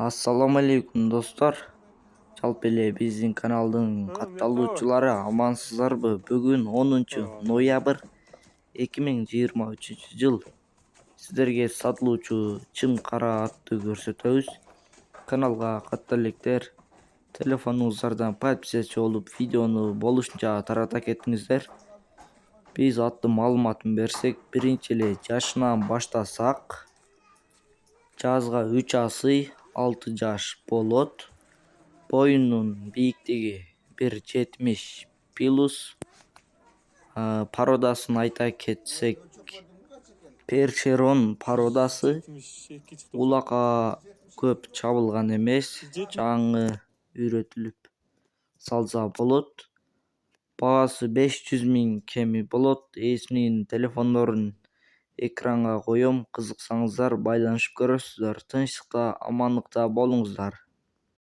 Assalamu alaikum dostlar. Жалпы эле биздин каналдын катталуучулары амансыздарбы? Бүгүн 10 ноябрь 2023 жыл. Сиздерге сатылуучу чым кара атты көрсөтөбүз. Каналга каттал электер. Телефонуңуздардан подписчи болуп, видеону болушунча тарата кетиңиздер. Биз аттын маалыматын берсек, биринчи эле жашынан баштасак, жазга 3 асый 6 жаш болот. Боюнун бийиктиги 1,70 плюс. Породасын айта кетсек, першерон породасы. Улакка көп чабылган эмес, жаңы үйрөтүлүп салса болот. Баасы 500 000 кеми болот. Ээсинин телефондорун экранга коем, кызыксаңыздар байланышып көрөсүздөр. Тынчтыкта, амандыкта болуңуздар.